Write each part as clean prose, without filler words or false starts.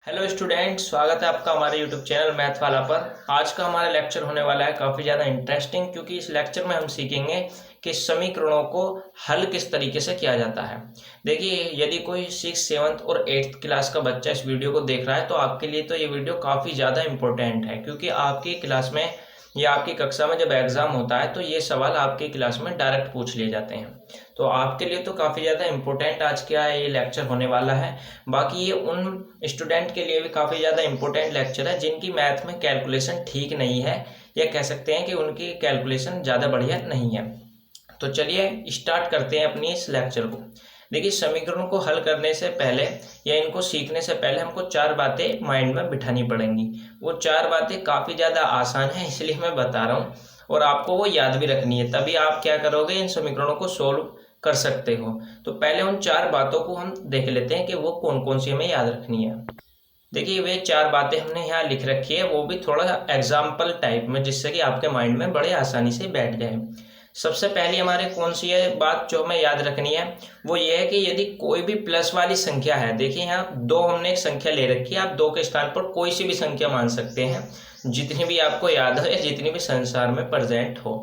Hello student, स्वागत है आपका हमारे यूट्यूब चैनल मैथ वाला पर। आज का हमारा लेक्चर होने वाला है काफ़ी ज़्यादा इंटरेस्टिंग, क्योंकि इस लेक्चर में हम सीखेंगे कि समीकरणों को हल किस तरीके से किया जाता है। देखिए, यदि कोई 6, 7 और 8th क्लास का बच्चा इस वीडियो को देख रहा है तो आपके लिए तो ये वीडियो काफ़ी ज़्यादा इंपॉर्टेंट है, क्योंकि आपकी क्लास में या आपकी कक्षा में जब एग्ज़ाम होता है तो ये सवाल आपकी क्लास में डायरेक्ट पूछ लिए जाते हैं। तो आपके लिए तो काफ़ी ज़्यादा इम्पोर्टेंट आज क्या ये लेक्चर होने वाला है। बाकी ये उन स्टूडेंट के लिए भी काफ़ी ज़्यादा इम्पोर्टेंट लेक्चर है जिनकी मैथ में कैलकुलेशन ठीक नहीं है, या कह सकते हैं कि उनकी कैलकुलेशन ज़्यादा बढ़िया नहीं है। तो चलिए स्टार्ट करते हैं अपनी इस लेक्चर को। देखिए, समीकरणों को हल करने से पहले या इनको सीखने से पहले हमको 4 बातें माइंड में बिठानी पड़ेंगी। वो 4 बातें काफ़ी ज़्यादा आसान है, इसलिए मैं बता रहा हूँ, और आपको वो याद भी रखनी है, तभी आप क्या करोगे, इन समीकरणों को सोल्व कर सकते हो। तो पहले उन 4 बातों को हम देख लेते हैं कि वो कौन कौन सी हमें याद रखनी है। देखिए, वे 4 बातें हमने यहाँ लिख रखी है, वो भी थोड़ा एग्जाम्पल टाइप में, जिससे कि आपके माइंड में बड़े आसानी से बैठ जाए। सबसे पहली हमारे कौन सी है बात जो हमें याद रखनी है, वो ये है कि यदि कोई भी प्लस वाली संख्या है, देखिए यहाँ 2 हमने एक संख्या ले रखी है, आप 2 के स्थान पर कोई सी भी संख्या मान सकते हैं, जितनी भी आपको याद हो या जितनी भी संसार में प्रेजेंट हो।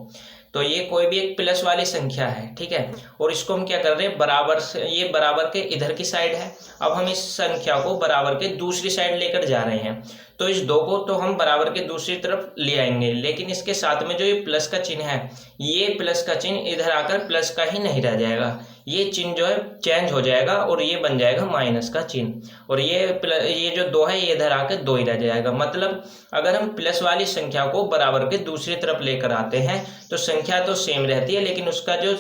तो ये कोई भी एक प्लस वाली संख्या है, ठीक है, और इसको हम क्या कर रहे हैं, बराबर से, ये बराबर के इधर की साइड है। अब हम इस संख्या को बराबर के दूसरी साइड लेकर जा रहे हैं, तो इस 2 को तो हम बराबर के दूसरी तरफ ले आएंगे, लेकिन इसके साथ में जो ये प्लस का चिन्ह है, ये प्लस का चिन्ह इधर आकर प्लस का ही नहीं रह जाएगा, ये चिन्ह जो है चेंज हो जाएगा और ये बन जाएगा माइनस का चिन्ह, और ये जो 2 है ये इधर आकर 2 ही रह जाएगा। मतलब अगर हम प्लस वाली संख्या को बराबर के दूसरी तरफ लेकर आते हैं तो संख्या तो सेम रहती है, लेकिन उसका जो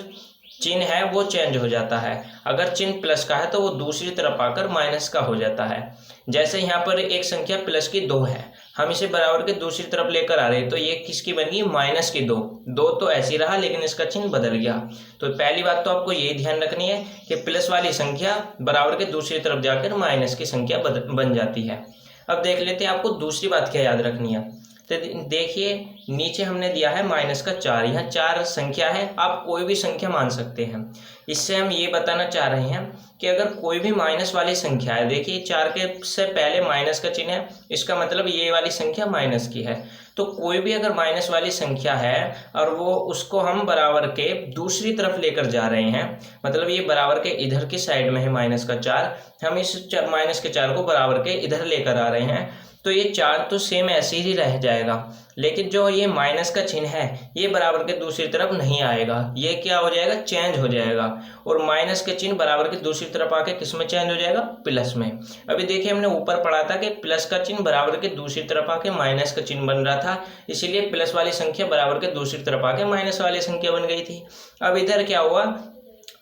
चिन्ह है वो चेंज हो जाता है। अगर चिन्ह प्लस का है तो वो दूसरी तरफ आकर माइनस का हो जाता है। जैसे यहाँ पर एक संख्या प्लस की 2 है, हम इसे बराबर के दूसरी तरफ लेकर आ रहे हैं, तो ये किसकी बन गई, माइनस की 2। 2 तो ऐसी रहा, लेकिन इसका चिन्ह बदल गया। तो पहली बात तो आपको यही ध्यान रखनी है कि प्लस वाली संख्या बराबर के दूसरी तरफ जाकर माइनस की संख्या बन जाती है। अब देख लेते हैं आपको दूसरी बात क्या याद रखनी है। तो देखिए, नीचे हमने दिया है माइनस का 4, यहाँ 4 संख्या है, आप कोई भी संख्या मान सकते हैं। इससे हम ये बताना चाह रहे हैं कि अगर कोई भी माइनस वाली संख्या है, देखिए 4 के से पहले माइनस का चिन्ह है, इसका मतलब ये वाली संख्या माइनस की है। तो कोई भी अगर माइनस वाली संख्या है और वो उसको हम बराबर के दूसरी तरफ लेकर जा रहे हैं, मतलब ये बराबर के इधर की साइड में है माइनस का 4, हम इस माइनस के 4 को बराबर के इधर लेकर आ रहे हैं, तो ये 4 तो सेम ऐसे ही रह जाएगा, लेकिन जो ये माइनस का चिन्ह है ये बराबर के दूसरी तरफ नहीं आएगा, ये क्या हो जाएगा, चेंज हो जाएगा, और माइनस के चिन्ह बराबर के दूसरी तरफ आके किस में चेंज हो जाएगा, प्लस में। अभी देखिए, हमने ऊपर पढ़ा था कि प्लस का चिन्ह बराबर के दूसरी तरफ आके माइनस का चिन्ह बन रहा था, इसीलिए प्लस वाली संख्या बराबर के दूसरी तरफ आके माइनस वाली संख्या बन गई थी। अब इधर क्या हुआ,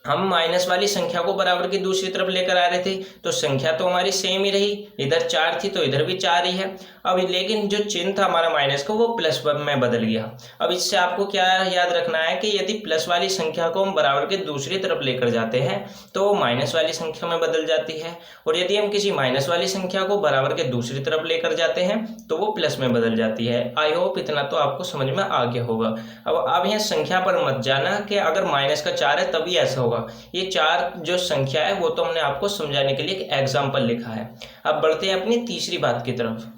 हम माइनस वाली संख्या को बराबर की दूसरी तरफ लेकर आ रहे थे, तो संख्या तो हमारी सेम ही रही, इधर 4 थी तो इधर भी 4 ही है। अब लेकिन जो चिन्ह था हमारा माइनस का वो प्लस में बदल गया। अब इससे आपको क्या याद रखना है कि यदि प्लस वाली संख्या को हम बराबर के दूसरी तरफ लेकर जाते हैं तो वो माइनस वाली संख्या में बदल जाती है, और यदि हम किसी माइनस वाली संख्या को बराबर के दूसरी तरफ लेकर जाते हैं तो वो प्लस में बदल जाती है। आई होप इतना तो आपको समझ में आ गया होगा। अब यहाँ संख्या पर मत जाना कि अगर माइनस का 4 है तभी ऐसा होगा, ये 4 जो संख्या है वो तो हमने आपको समझाने के लिए एक एग्जाम्पल लिखा है। अब बढ़ते हैं अपनी तीसरी बात की तरफ।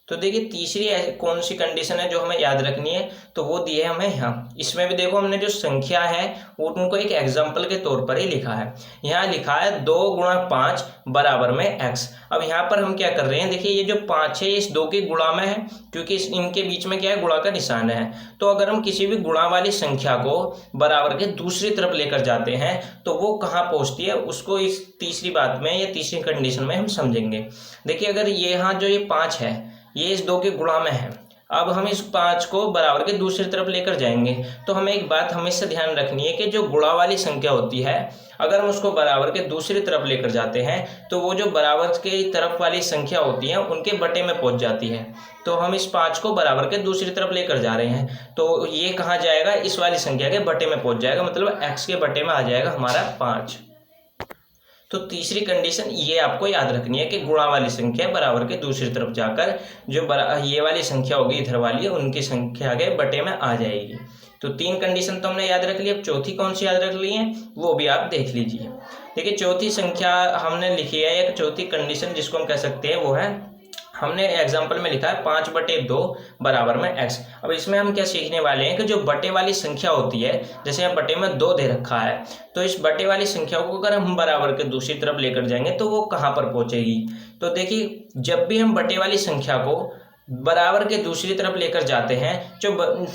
तो देखिए, तीसरी कौन सी कंडीशन है जो हमें याद रखनी है, तो वो दी है हमें यहाँ। इसमें भी देखो, हमने जो संख्या है वो उनको एक एग्जाम्पल के तौर पर ही लिखा है। यहाँ लिखा है 2 गुणा 5 बराबर में x। अब यहाँ पर हम क्या कर रहे हैं, देखिए ये जो 5 है ये इस 2 के गुणा में है, क्योंकि इनके बीच में क्या है, गुणा का निशान है। तो अगर हम किसी भी गुणा वाली संख्या को बराबर के दूसरी तरफ लेकर जाते हैं तो वो कहाँ पहुँचती है, उसको इस तीसरी बात में या तीसरी कंडीशन में हम समझेंगे। देखिए, अगर ये यहाँ जो ये 5 है ये इस 2 के गुणा में है, अब हम इस 5 को बराबर के दूसरी तरफ लेकर जाएंगे, तो हमें एक बात हमेशा ध्यान रखनी है कि जो गुणा वाली संख्या होती है, अगर हम उसको बराबर के दूसरी तरफ लेकर जाते हैं तो वो जो बराबर के तरफ वाली संख्या होती है उनके बटे में पहुंच जाती है। तो हम इस 5 को बराबर के दूसरी तरफ लेकर जा रहे हैं, तो ये कहाँ जाएगा, इस वाली संख्या के बटे में पहुंच जाएगा, मतलब x के बटे में आ जाएगा हमारा 5। तो तीसरी कंडीशन ये आपको याद रखनी है कि गुणा वाली संख्या बराबर के दूसरी तरफ जाकर जो ये वाली संख्या होगी इधर वाली, उनकी संख्या के बटे में आ जाएगी। तो 3 कंडीशन तो हमने याद रख ली। अब चौथी कौन सी याद रख ली है वो भी आप देख लीजिए। देखिए चौथी संख्या हमने लिखी है, एक चौथी कंडीशन जिसको हम कह सकते हैं वो है, हमने एग्जाम्पल में लिखा है 5/2 बराबर में x। अब इसमें हम क्या सीखने वाले हैं कि जो बटे वाली संख्या होती है, जैसे यहाँ बटे में 2 दे रखा है, तो इस बटे वाली संख्या को अगर हम बराबर के दूसरी तरफ लेकर जाएंगे तो वो कहाँ पर पहुंचेगी। तो देखिए जब भी हम बटे वाली संख्या को बराबर के दूसरी तरफ लेकर जाते हैं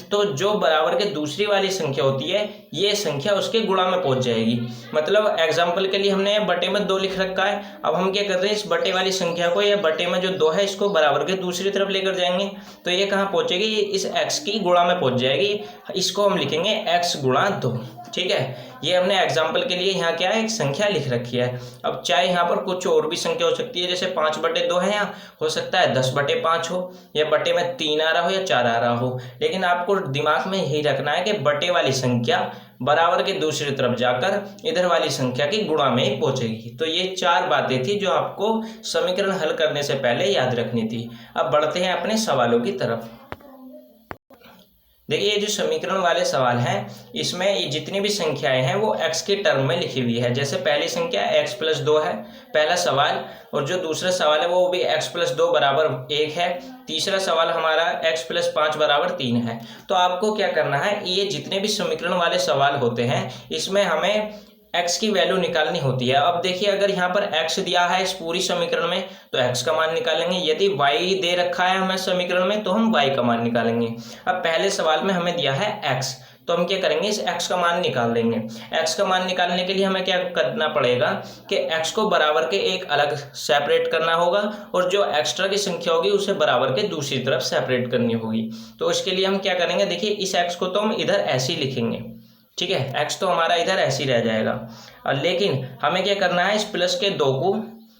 तो जो बराबर के दूसरी वाली संख्या होती है ये संख्या उसके गुणा में पहुंच जाएगी। मतलब एग्जाम्पल के लिए हमने बटे में 2 लिख रखा है, अब हम क्या कर रहे हैं, इस बटे वाली संख्या को, ये बटे में जो 2 है इसको बराबर के दूसरी तरफ लेकर जाएंगे तो ये कहाँ पहुंचेगी, इस x की गुणा में पहुंच जाएगी। इसको हम लिखेंगे x गुणा 2। ठीक है, ये हमने एग्जाम्पल के लिए यहाँ क्या है, एक संख्या लिख रखी है। अब चाहे यहाँ पर कुछ और भी संख्या हो सकती है, जैसे 5/2 है, यहाँ हो सकता है 10/5 हो, या बटे में 3 आ रहा हो या 4 आ रहा हो, लेकिन आपको दिमाग में यही रखना है कि बटे वाली संख्या बराबर के दूसरी तरफ जाकर इधर वाली संख्या की गुणा में ही पहुंचेगी। तो ये 4 बातें थी जो आपको समीकरण हल करने से पहले याद रखनी थी। अब बढ़ते हैं अपने सवालों की तरफ। देखिए ये जो समीकरण वाले सवाल हैं इसमें ये जितनी भी संख्याएं हैं वो x के टर्म में लिखी हुई है। जैसे पहली संख्या x+2 है पहला सवाल, और जो दूसरा सवाल है वो भी x+2 बराबर 1 है। तीसरा सवाल हमारा x+5 बराबर 3 है। तो आपको क्या करना है, ये जितने भी समीकरण वाले सवाल होते हैं इसमें हमें x की वैल्यू निकालनी होती है। अब देखिए अगर यहाँ पर x दिया है इस पूरी समीकरण में तो x का मान निकालेंगे, यदि y दे रखा है हमें समीकरण में तो हम y का मान निकालेंगे। अब पहले सवाल में हमें दिया है x, तो हम क्या करेंगे, इस x का मान निकाल देंगे। x का मान निकालने के लिए हमें क्या करना पड़ेगा कि x को बराबर के एक अलग सेपरेट करना होगा और जो एक्स्ट्रा की संख्या होगी उसे बराबर के दूसरी तरफ सेपरेट करनी होगी। तो इसके लिए हम क्या करेंगे, देखिए इस x को तो हम इधर ऐसे ही लिखेंगे, ठीक है, x तो हमारा इधर ऐसे ही रह जाएगा। और लेकिन हमें क्या करना है, इस प्लस के 2 को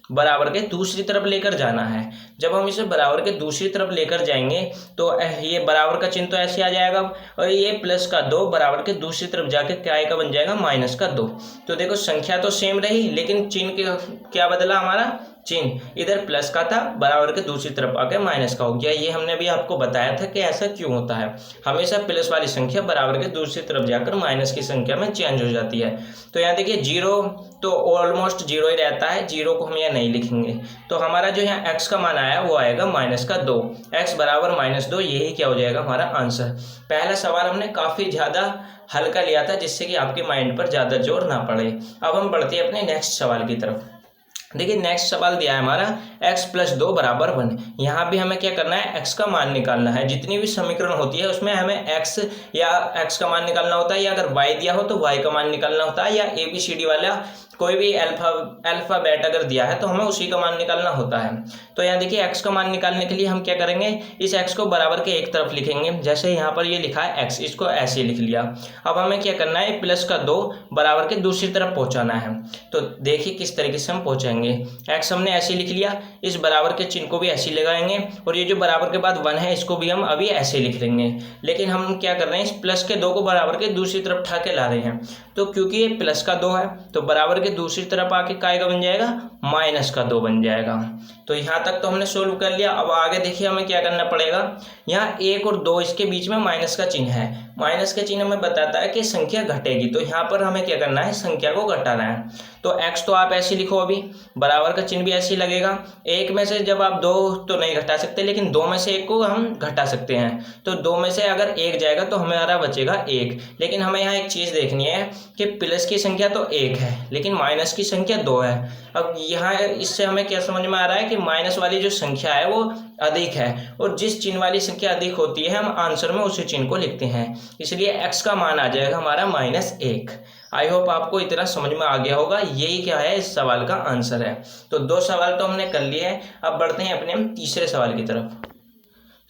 बराबर के दूसरी तरफ लेकर जाना है। जब हम इसे बराबर के दूसरी तरफ लेकर जाएंगे तो ये बराबर का चिन्ह तो ऐसे आ जाएगा, और ये प्लस का 2 बराबर के दूसरी तरफ जाके क्या का बन जाएगा, -2। तो देखो संख्या तो सेम रही लेकिन चिन्ह क्या बदला, हमारा चिन्ह इधर प्लस का था बराबर के दूसरी तरफ आके माइनस का हो गया। ये हमने भी आपको बताया था कि ऐसा क्यों होता है, हमेशा प्लस वाली संख्या बराबर के दूसरी तरफ जाकर माइनस की संख्या में चेंज हो जाती है। तो यहाँ देखिए 0 तो ऑलमोस्ट 0 ही रहता है, 0 को हम यहाँ नहीं लिखेंगे। तो हमारा जो यहाँ x का मान आया वो आएगा -2, x बराबर -2, यही क्या हो जाएगा हमारा आंसर। पहला सवाल हमने काफ़ी ज़्यादा हल्का लिया था जिससे कि आपके माइंड पर ज़्यादा जोर ना पड़े। अब हम बढ़ते हैं अपने नेक्स्ट सवाल की तरफ। देखिए नेक्स्ट सवाल दिया है हमारा x+2 बराबर 1। यहाँ भी हमें क्या करना है, x का मान निकालना है। जितनी भी समीकरण होती है उसमें हमें x या x का मान निकालना होता है, या अगर y दिया हो तो y का मान निकालना होता है, या ABCD वाला कोई भी अल्फ़ाबेट अगर दिया है तो हमें उसी का मान निकालना होता है। तो यहाँ देखिए x का मान निकालने के लिए हम क्या करेंगे, इस x को बराबर के एक तरफ लिखेंगे। जैसे यहाँ पर ये लिखा है x, इसको ऐसे लिख लिया। अब हमें क्या करना है, प्लस का 2 बराबर के दूसरी तरफ पहुँचाना है। तो देखिए किस तरीके से हम पहुँचाएंगे, x हमने ऐसे लिख लिया, इस बराबर के चिन्ह को भी ऐसे लगाएंगे, और ये जो बराबर के बाद 1 है इसको भी हम अभी ऐसे लिख लेंगे। लेकिन हम क्या कर रहे हैं, इस प्लस के 2 को बराबर के दूसरी तरफ उठा के ला रहे हैं। तो क्योंकि ये प्लस का 2 है तो बराबर के दूसरी तरफ आके काय का बन जाएगा, -2 बन जाएगा। तो यहाँ तक तो हमने सोल्व कर लिया। अब आगे देखिए हमें क्या करना पड़ेगा, यहाँ 1 और 2 इसके बीच में माइनस का चिन्ह है। माइनस का चिन्ह हमें बताता है कि संख्या घटेगी, तो यहाँ पर हमें क्या करना है, संख्या को घटाना है। तो x तो आप ऐसे लिखो, अभी बराबर का चिन्ह भी ऐसे ही लगेगा। 1 में से जब आप 2 तो नहीं घटा सकते, लेकिन 2 में से 1 को हम घटा सकते हैं। तो 2 में से अगर 1 जाएगा तो हमारा बचेगा 1। लेकिन हमें यहाँ एक चीज़ देखनी है कि प्लस की संख्या तो 1 है लेकिन माइनस की संख्या 2 है। अब यहाँ इससे हमें क्या समझ में आ रहा है कि माइनस वाली जो संख्या है वो अधिक है, और जिस चिन्ह वाली संख्या अधिक होती है हम आंसर में उसी चिन्ह को लिखते हैं। इसलिए x का मान आ जाएगा हमारा -1। आई होप आपको इतना समझ में आ गया होगा, यही क्या है इस सवाल का आंसर है। तो 2 सवाल तो हमने कर लिए हैं, अब बढ़ते हैं अपने तीसरे सवाल की तरफ।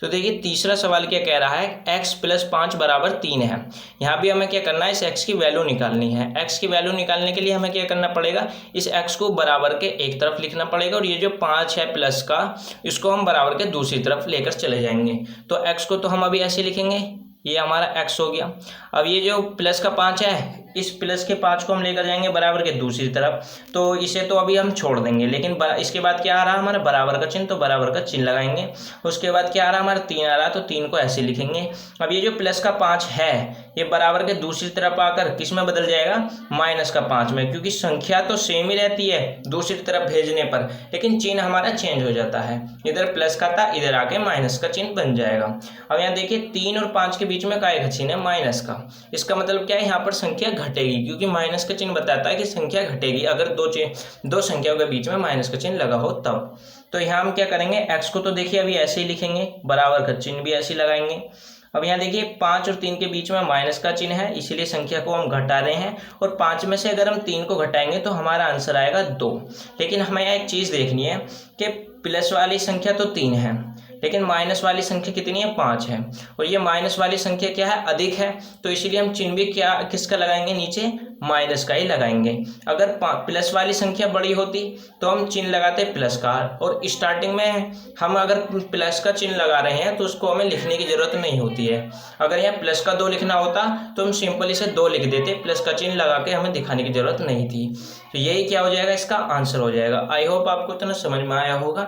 तो देखिए तीसरा सवाल क्या कह रहा है, x+5 बराबर 3 है। यहाँ भी हमें क्या करना है, इस x की वैल्यू निकालनी है। x की वैल्यू निकालने के लिए हमें क्या करना पड़ेगा, इस x को बराबर के एक तरफ लिखना पड़ेगा, और ये जो 5 है प्लस का, इसको हम बराबर के दूसरी तरफ लेकर चले जाएंगे। तो x को तो हम अभी ऐसे लिखेंगे, ये हमारा x हो गया। अब ये जो प्लस का 5 है इस प्लस के 5 को हम लेकर जाएंगे बराबर के दूसरी तरफ, तो इसे तो अभी हम छोड़ देंगे, लेकिन इसके बाद क्या आ रहा है हमारा बराबर का चिन्ह, तो बराबर का चिन्ह लगाएंगे। उसके बाद क्या आ रहा है हमारा 3 आ रहा है, तो 3 को ऐसे लिखेंगे। अब ये जो प्लस का 5 है ये बराबर के दूसरी तरफ आकर किस में बदल जाएगा, माइनस का 5 में, क्योंकि संख्या तो सेम ही रहती है दूसरी तरफ भेजने पर, लेकिन चिन्ह हमारा चेंज हो जाता है। इधर प्लस का था, इधर आके माइनस का चिन्ह बन जाएगा। अब यहाँ देखिए 3 और 5 के बीच में काय का चिन्ह है, माइनस का। इसका मतलब क्या है, यहाँ पर संख्या घटेगी, क्योंकि माइनस का चिन्ह बताता है कि संख्या घटेगी अगर दो संख्याओं के बीच में माइनस का चिन्ह लगा हो तब। तो यहाँ हम क्या करेंगे, x को तो देखिए अभी ऐसे ही लिखेंगे, बराबर का चिन्ह भी ऐसे ही लगाएंगे। अब यहाँ देखिए 5 और 3 के बीच में माइनस का चिन्ह है, इसीलिए संख्या को हम घटा रहे हैं, और 5 में से अगर हम 3 को घटाएंगे तो हमारा आंसर आएगा 2। लेकिन हमें यहाँ एक चीज़ देखनी है कि प्लस वाली संख्या तो 3 है, लेकिन माइनस वाली संख्या कितनी है, 5 है, और ये माइनस वाली संख्या क्या है, अधिक है, तो इसीलिए हम चिन्ह भी क्या किसका लगाएंगे, नीचे माइनस का ही लगाएंगे। अगर प्लस वाली संख्या बड़ी होती तो हम चिन्ह लगाते प्लस का, और स्टार्टिंग में हम अगर प्लस का चिन्ह लगा रहे हैं तो उसको हमें लिखने की जरूरत नहीं होती है। अगर यहाँ प्लस का 2 लिखना होता तो हम सिंपल इसे 2 लिख देते, प्लस का चिन्ह लगा के हमें दिखाने की जरूरत नहीं थी। तो यही क्या हो जाएगा, इसका आंसर हो जाएगा। आई होप आपको इतना समझ में आया होगा।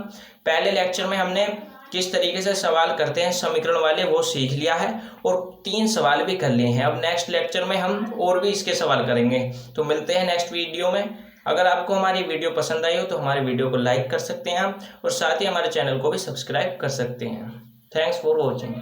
पहले लेक्चर में हमने किस तरीके से सवाल करते हैं समीकरण वाले वो सीख लिया है, और 3 सवाल भी कर लिए हैं। अब नेक्स्ट लेक्चर में हम और भी इसके सवाल करेंगे। तो मिलते हैं नेक्स्ट वीडियो में। अगर आपको हमारी वीडियो पसंद आई हो तो हमारी वीडियो को लाइक कर सकते हैं आप, और साथ ही हमारे चैनल को भी सब्सक्राइब कर सकते हैं। Thanks for watching.